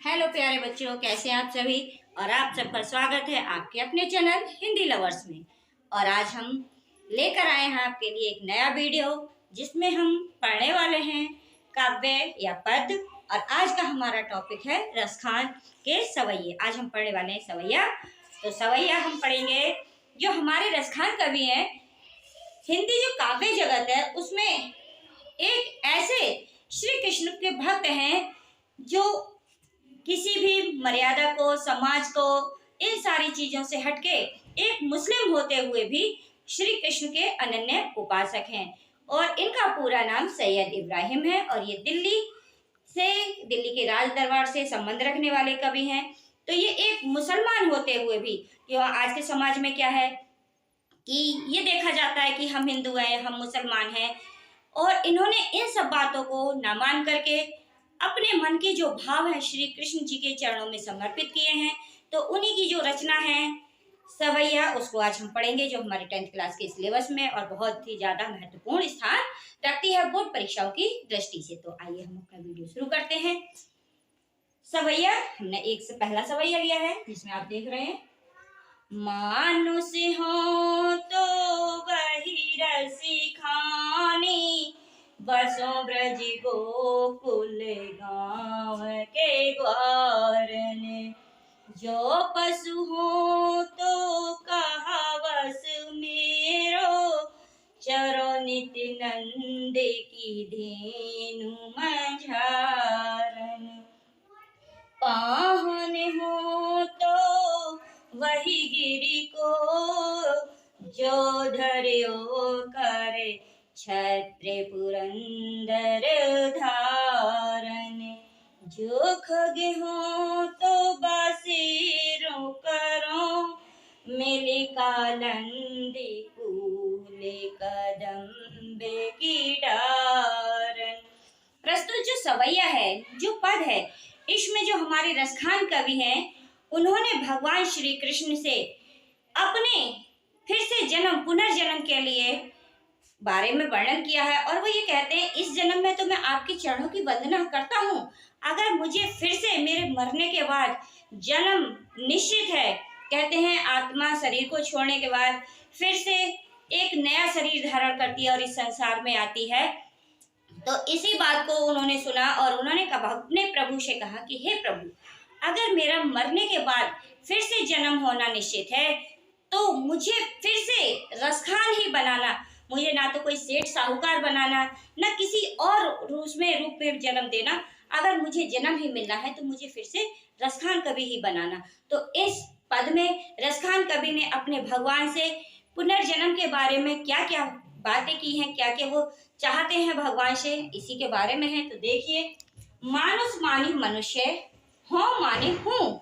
Hello प्यारे बच्चों, कैसे हैं आप सभी। और आप सबका स्वागत है आपके अपने चैनल हिंदी लवर्स में। और आज हम लेकर आए हैं आपके लिए एक नया वीडियो जिसमें हम पढ़ने वाले हैं काव्य या पद। और आज का हमारा टॉपिक है रसखान के सवैये। आज हम पढ़ने वाले हैं सवैया। तो सवैया हम पढ़ेंगे जो हमारे रसखान कवि हैं। हिंदी जो काव्य जगत है उसमें एक ऐसे श्री कृष्ण के भक्त हैं जो किसी भी मर्यादा को, समाज को, इन सारी चीजों से हटके एक मुस्लिम होते हुए भी श्री कृष्ण के अनन्य उपासक हैं। और इनका पूरा नाम सैयद इब्राहिम है और ये दिल्ली के राज दरबार से संबंध रखने वाले कवि हैं। तो ये एक मुसलमान होते हुए भी, क्यों आज के समाज में क्या है कि ये देखा जाता है कि हम हिंदू हैं, हम मुसलमान हैं, और इन्होंने इन सब बातों को ना मान करके अपने मन के जो भाव है श्री कृष्ण जी के चरणों में समर्पित किए हैं। तो उन्हीं की जो रचना है सवैया, उसको आज हम पढ़ेंगे, जो हमारे 10th क्लास के सिलेबस में और बहुत ही ज्यादा महत्वपूर्ण स्थान रखती है बोर्ड परीक्षाओं की दृष्टि से। तो आइए हम अपना वीडियो शुरू करते हैं। सवैया हमने एक से पहला सवैया लिया है जिसमें आप देख रहे हैं, मानुष हो तो वही रसिखानी, बसों ब्रज गोकुल गाँव के ग्वारन, जो पशु हो तो कहा बस मेरो, चरो नित्य नंद की धेनु मझारन, पाहन हो तो वही गिरि को, जो धर्यो करे छत्र पुरंदर धारन, जो खग हो तो बासिरों करो, मिली कालंदी कूले कदम्बे की डारन। प्रस्तुत जो सवैया है, जो पद है, इसमें जो हमारे रसखान कवि हैं उन्होंने भगवान श्री कृष्ण से अपने फिर से जन्म, पुनर्जन्म के लिए बारे में वर्णन किया है। और वो ये कहते हैं, इस जन्म में तो मैं आपके चरणों की वंदना करता हूँ, अगर मुझे फिर से मेरे मरने के बाद जन्म निश्चित है, कहते हैं आत्मा शरीर को छोड़ने के बाद फिर से एक नया शरीर धारण करती है और इस संसार में आती है। तो इसी बात को उन्होंने सुना और उन्होंने कहा, अपने प्रभु से कहा कि हे प्रभु, अगर मेरा मरने के बाद फिर से जन्म होना निश्चित है तो मुझे फिर से रसखान ही बनाना, मुझे ना तो कोई सेठ साहूकार बनाना, ना किसी और रूप में जन्म देना। अगर मुझे जन्म ही मिलना है तो मुझे फिर से रसखान कवि ही बनाना। तो इस पद में रसखान कवि ने अपने भगवान से पुनर्जन्म के बारे में क्या क्या बातें की हैं, क्या क्या वो चाहते हैं भगवान से, इसी के बारे में है। तो देखिए, मानुष मानी मनुष्य, हो मानी हूँ,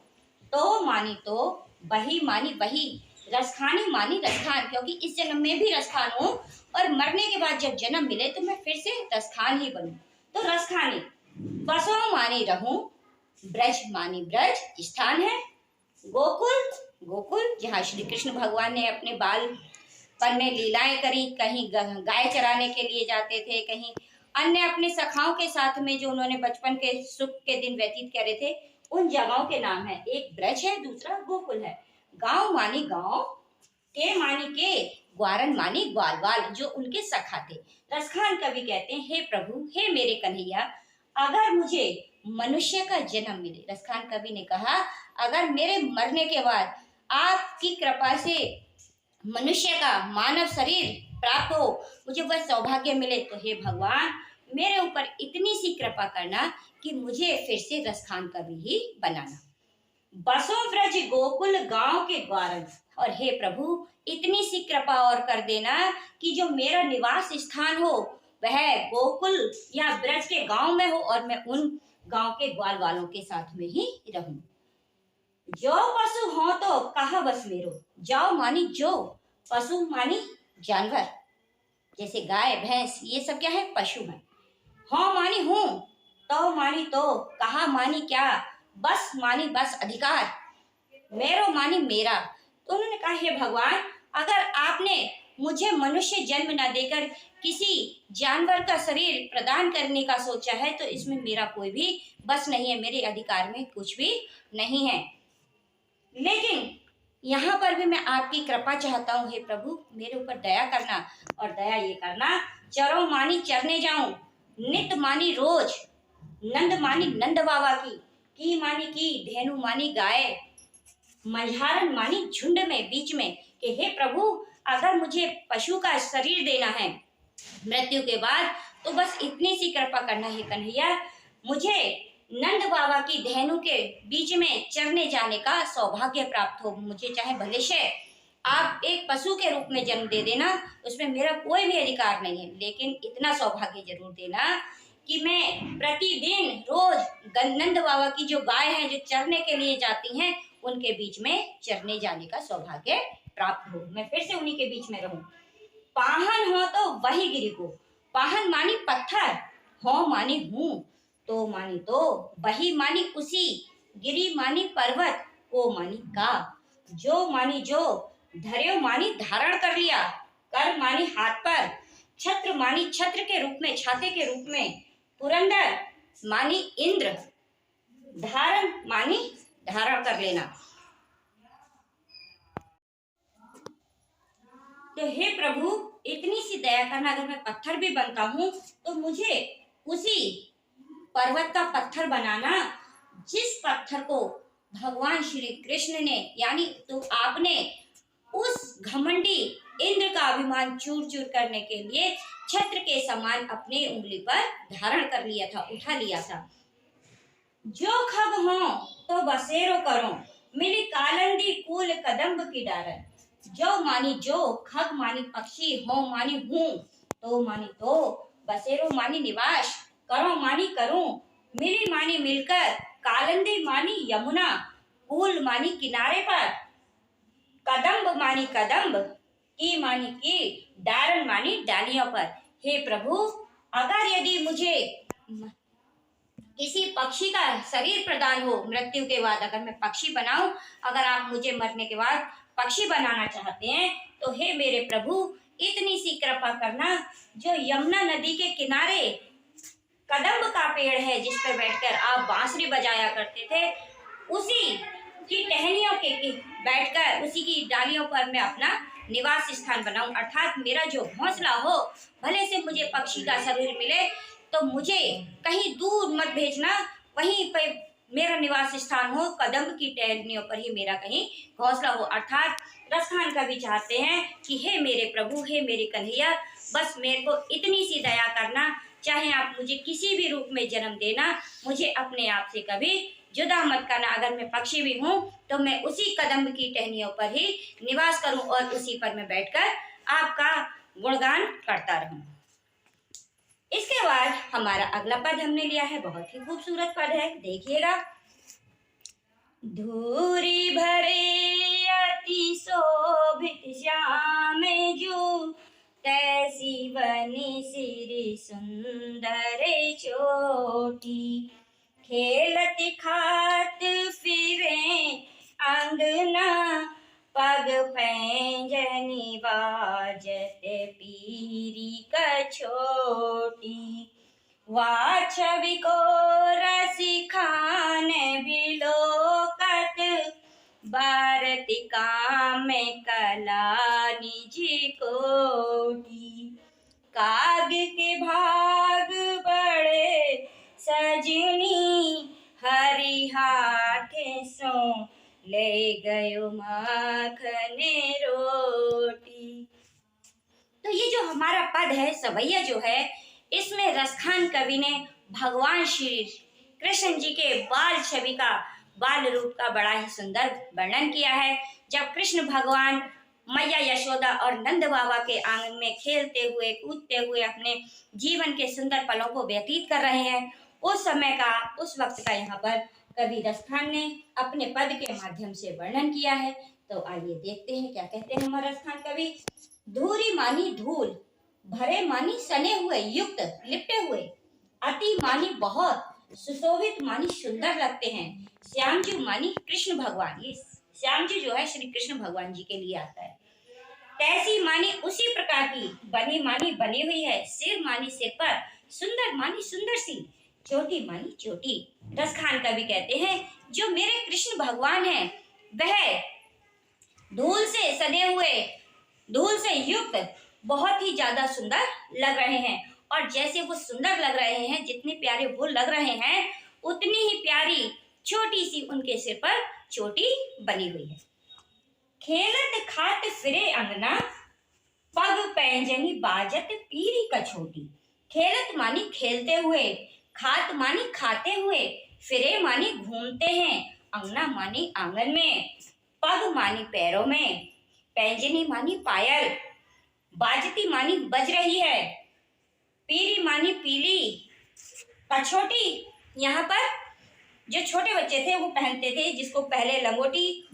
तो मानी तो, वही मानी वही, रसखानी मानी रसखान, क्योंकि इस जन्म में भी रसखान हूँ और मरने के बाद जब जन्म मिले तो मैं फिर से रसखान ही बनूं। तो रसखानी, बसों मानी रहूं, ब्रज मानी ब्रज स्थान है, गोकुल गोकुल जहाँ श्री कृष्ण भगवान ने अपने बालपन में लीलाएं करी, कहीं गाय चराने के लिए जाते थे, कहीं अन्य अपने सखाओं के साथ में जो उन्होंने बचपन के सुख के दिन व्यतीत करे थे, उन जगहों के नाम है। एक ब्रज है, दूसरा गोकुल है। गांव मानी गांव, के मानी के, ग्वारन मानी ग्वाल ग्वाल, जो उनके सखा थे। रसखान कवि कहते हैं, हे प्रभु, हे मेरे कन्हैया, अगर मुझे मनुष्य का जन्म मिले, रसखान कवि ने कहा, अगर मेरे मरने के बाद आपकी कृपा से मनुष्य का मानव शरीर प्राप्त हो, मुझे वह सौभाग्य मिले, तो हे भगवान, मेरे ऊपर इतनी सी कृपा करना कि मुझे फिर से रसखान कवि ही बनाना। बसों ब्रज गोकुल गांव के ग्वारन, और हे प्रभु, इतनी सी कृपा और कर देना कि जो मेरा निवास स्थान हो वह गोकुल या ब्रज के गांव में हो और मैं उन गांव के ग्वाल वालों के साथ में ही रहूं। जो पशु हो तो कहा बस मेरो, जाओ मानी जो, पशु मानी जानवर, जैसे गाय भैंस, ये सब क्या है, पशु है। हो मानी हूं, तो मानी तो, कहा मानी क्या, बस मानी बस अधिकार, मेरो मानी मेरा। तो उन्होंने कहा, हे भगवान, अगर आपने मुझे मनुष्य जन्म न देकर किसी जानवर का शरीर प्रदान करने का सोचा है, तो इसमें मेरा कोई भी बस नहीं है, मेरे अधिकार में कुछ भी नहीं है। लेकिन यहाँ पर भी मैं आपकी कृपा चाहता हूँ, हे प्रभु मेरे ऊपर दया करना, और दया ये करना, चरो मानी चरने जाऊं, नित मानी रोज, नंद मानी नंद बाबा की मानी की, धेनु मानी गाय, मझारन मानी झुंड में बीच में, कि हे प्रभु अगर मुझे पशु का शरीर देना है मृत्यु के बाद, तो बस इतनी सी कृपा करना है कन्हैया, मुझे नंद बाबा की धेनु के बीच में चरने जाने का सौभाग्य प्राप्त हो। मुझे चाहे भले से आप एक पशु के रूप में जन्म दे देना, उसमें मेरा कोई भी अधिकार नहीं है, लेकिन इतना सौभाग्य जरूर देना कि मैं प्रतिदिन रोज नंद बाबा की जो गाय हैं जो चरने के लिए जाती हैं, उनके बीच में चरने जाने का सौभाग्य प्राप्त हो, मैं फिर से उन्हीं के बीच में रहूं। पाहन हो तो वही गिरी को, पाहन मानी पत्थर, हो मानी हूं, तो मानी तो, वही मानी उसी, गिरी मानी पर्वत, को मानी का, जो मानी जो, धर्यो मानी धारण कर लिया, कर मानी हाथ पर, छत्र मानी छत्र के रूप में, छाते के रूप में, पुरंदर मानी इंद्र, धारण मानी धारण कर लेना। तो हे प्रभु इतनी सी दया करना, अगर मैं पत्थर भी बनता हूँ तो मुझे उसी पर्वत का पत्थर बनाना जिस पत्थर को भगवान श्री कृष्ण ने, यानी तो आपने उस घमंडी इंद्र का अभिमान चूर चूर करने के लिए छत्र के समान अपने उंगली पर धारण कर लिया था, उठा लिया था। जो खग हो तो बसेरो करो, मिली कालंदी कूल कदम्ब की डारन, जो मानी जो, खग मानी पक्षी, हो मानी हूं, तो मानी तो, बसेरो मानी निवास, करो मानी करूं, मिली मानी मिलकर, कालंदी मानी यमुना, कूल मानी किनारे पर, कदम्ब मानी कदम्ब, की मानी की, डारन मानी डालियों पर। हे प्रभु अगर यदि मुझे किसी पक्षी का शरीर प्रदान हो मृत्यु के बाद, अगर मैं पक्षी बनाऊं, अगर आप मुझे मरने के बाद पक्षी बनाना चाहते हैं, तो हे मेरे प्रभु इतनी सी कृपा करना, जो यमुना नदी के किनारे कदम्ब का पेड़ है जिस पर बैठकर आप बांसुरी बजाया करते थे, उसी की टहनियों के बैठकर उसी की डालियों पर मैं अपना निवास स्थान बनाऊं, अर्थात मेरा जो घोंसला हो, भले से मुझे पक्षी का शरीर मिले तो मुझे कहीं दूर मत भेजना, वहीं पे मेरा निवास स्थान हो, कदम्ब की टहनियों पर ही मेरा कहीं घोंसला हो। अर्थात रसखान कवि चाहते हैं कि हे मेरे प्रभु, हे मेरे कन्हैया, बस मेरे को इतनी सी दया करना, चाहे आप मुझे किसी भी रूप में जन्म देना, मुझे अपने आप से कभी जुदा मत करना। अगर मैं पक्षी भी हूँ तो मैं उसी कदम्ब की टहनियों पर ही निवास करूं और उसी पर मैं बैठकर आपका गुणगान करता रहूं। इसके बाद हमारा अगला पद हमने लिया है, बहुत ही खूबसूरत पद है, देखिएगा। धूरी भरे अति शोभित श्याम जू, तैसी बनी सिरी सुंदर चोटी, खेलत खात फिरे अंगना, पग पैंजनी बाजत पीरी कछोटी, वा छवि को रसिखान बिलोकत, भारतिका में कला निज कोटी, काग के भाग बड़े सजनी, हरि हाथे सो ले गयो माखन रोटी। तो ये जो हमारा पद है, सवैया जो है, इसमें रसखान कवि ने भगवान श्री कृष्ण जी के बाल छवि का, बाल रूप का बड़ा ही सुंदर वर्णन किया है। जब कृष्ण भगवान मैया यशोदा और नंद बाबा के आंगन में खेलते हुए कूदते हुए अपने जीवन के सुंदर पलों को व्यतीत कर रहे हैं, उस समय का, उस वक्त का यहाँ पर कवि रसखान ने अपने पद के माध्यम से वर्णन किया है। तो आइए देखते हैं क्या कहते हैं हमारे रसखान कवि। धूरी मानी धूल, भरे मानी सने हुए, युक्त लिपटे हुए, अति मानी बहुत, सुशोभित मानी सुंदर लगते हैं, श्यामजी मानी कृष्ण भगवान, ये श्यामजी जो है श्री कृष्ण भगवान जी के लिए आता है। तैसी मानी उसी प्रकार की, बनी मानी बनी हुई है, सिर मानी सिर पर, सुंदर मानी सुंदर सी, चोटी मानी चोटी। रसखान कवि कहते हैं जो मेरे कृष्ण भगवान हैं वह धूल से सने हुए, धूल से युक्त बहुत ही ज्यादा सुंदर लग रहे हैं। और जैसे वो सुंदर लग रहे हैं, जितने प्यारे वो लग रहे हैं, उतनी ही प्यारी छोटी सी उनके सिर पर चोटी बनी हुई है। खेलत खात फिरे अंगना, पग पैंजनी बाजत पीरी कछोटी। खेलत मानी खेलते हुए, खात मानी खाते हुए, फिरे मानी घूमते हैं, अंगना मानी आंगन में, पग मानी पैरों में, पैंजनी मानी पायल, बाजती मानी बज रही है, पीली मानी पीली, कछोटी यहाँ पर जो छोटे बच्चे थे वो पहनते थे, जिसको पहले लंगोटी,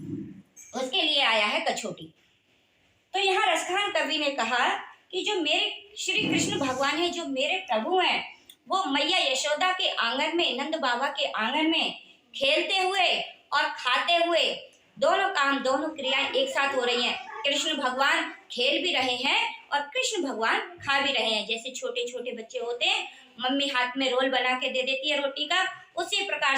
उसके लिए आया है कछोटी। तो यहाँ रसखान कवि ने कहा कि जो मेरे श्री कृष्ण भगवान है, जो मेरे प्रभु हैं, वो मैया यशोदा के आंगन में, नंद बाबा के आंगन में खेलते हुए और खाते हुए, दोनों काम, दोनों क्रियाएं एक साथ हो रही हैं। कृष्ण भगवान खेल भी रहे हैं और कृष्ण भगवान खा भी रहे हैं। जैसे छोटे छोटे बच्चे होते हैं, मम्मी हाथ में रोल बना के दे देती है रोटी का, उसी प्रकार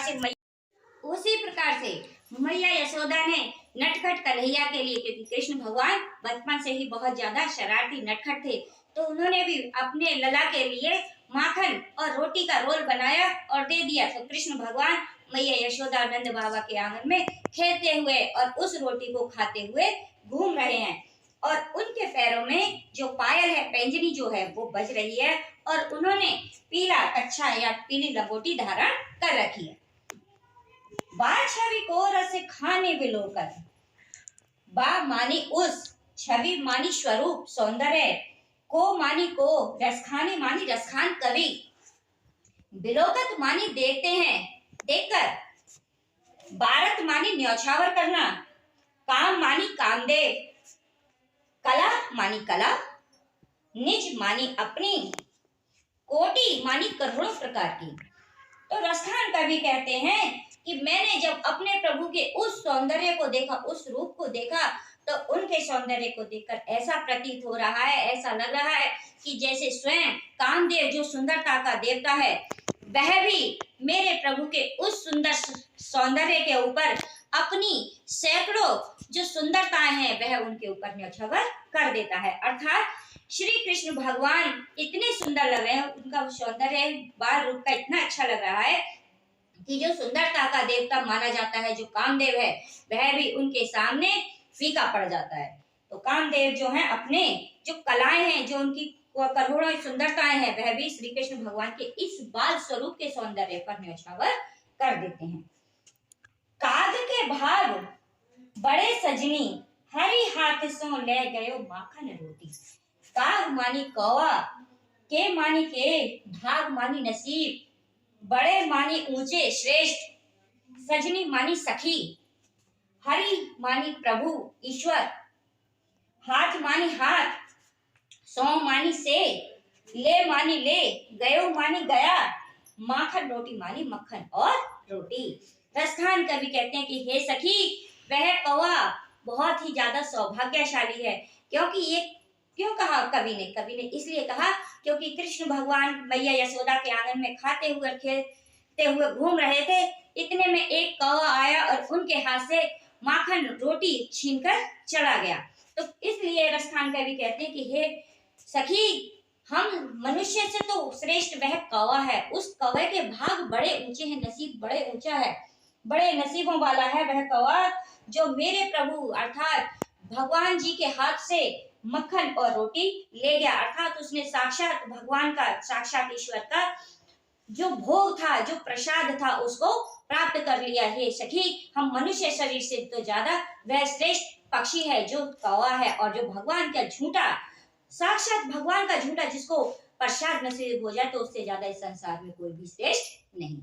से मैया यशोदा ने नटखट कन्हैया के लिए, क्योंकि कृष्ण भगवान बचपन से ही बहुत ज्यादा शरारती नटखट थे, तो उन्होंने भी अपने लला के लिए माखन और रोटी का रोल बनाया और दे दिया। तो कृष्ण भगवान मैया यशोदा नंद बाबा के आंगन में खेलते हुए और उस रोटी को खाते हुए घूम रहे हैं। और उनके पैरों में जो पायल है, पैंजनी जो है, वो बज रही है और उन्होंने पीला कच्छा या पीली लंगोटी धारण कर रखी है। बा छवि को रस खाने बिलोकर, बा मानी उस, छवि मानी स्वरूप सौंदर्य, को मानी को, रसखाने मानी रसखान कवि, बिलोकत मानी देखते हैं, देखकर, बारत मानी न्यौछावर करना, काम मानी कामदेव, कला मानी कला, निज मानी अपनी, कोटि मानी करोड़ों प्रकार की। तो रसखान कवि कहते हैं कि मैंने जब अपने प्रभु के उस सौंदर्य को देखा, उस रूप को देखा, तो उनके सौंदर्य को देखकर ऐसा प्रतीत हो रहा है, ऐसा लग रहा है कि जैसे स्वयं कामदेव जो सुंदरता का देवता है, वह भी मेरे प्रभु के उस सुंदर सौंदर्य के ऊपर अपनी सैकड़ों जो सुंदरताएं हैं वह उनके ऊपर न्यौछावर कर देता है। अर्थात श्री कृष्ण भगवान इतने सुंदर लग रहे हैं, उनका सौंदर्य बाल रूप का इतना अच्छा लग रहा है कि जो सुंदरता का देवता माना जाता है, जो कामदेव है, वह भी उनके सामने फीका पड़ जाता है। तो कामदेव जो है अपने जो कलाएं हैं, जो उनकी करोड़ों सुंदरताएं हैं, वह भी श्री कृष्ण भगवान के इस बाल स्वरूप के सौंदर्य पर न्यौछावर कर देते हैं। काग के भाग बड़े सजनी, हरि हाथ सो ले गयो माखन रोटी। काग मानी कौवा, के मानी के, भाग मानी नसीब, बड़े मानी ऊंचे श्रेष्ठ, सजनी मानी सखी, हरि मानी प्रभु ईश्वर, हाथ मानी हाथ, सौ मानी से, ले मानी ले, गयो मानी गया, माखन रोटी मानी मक्खन और रोटी। रसखान कवि कहते हैं कि हे सखी, वह कौवा बहुत ही ज्यादा सौभाग्यशाली है। क्योंकि ये क्यों कहा कवि ने इसलिए कहा क्योंकि कृष्ण भगवान मैया यशोदा के आंगन में खाते हुए खेलते हुए घूम रहे थे, इतने में एक कौवा आया और उनके हाथ से माखन रोटी छीनकर चला गया। तो इसलिए रसखान कवि कहते हैं कि हे सखी, हम मनुष्य से तो श्रेष्ठ वह कौवा है, उस कौवे के भाग बड़े ऊंचे हैं, नसीब बड़े ऊंचा है, बड़े नसीबों वाला है वह कौवा जो मेरे प्रभु अर्थात भगवान जी के हाथ से मक्खन और रोटी ले गया। अर्थात उसने साक्षात भगवान का, साक्षात ईश्वर का जो भोग था, जो प्रसाद था, उसको प्राप्त कर लिया। हे सखी, हम मनुष्य शरीर से तो ज्यादा वह श्रेष्ठ पक्षी है जो कौवा है, और जो भगवान का झूठा, साक्षात भगवान का झूठा जिसको प्रसाद नसीब हो जाए, तो उससे ज्यादा इस संसार में कोई भी श्रेष्ठ नहीं।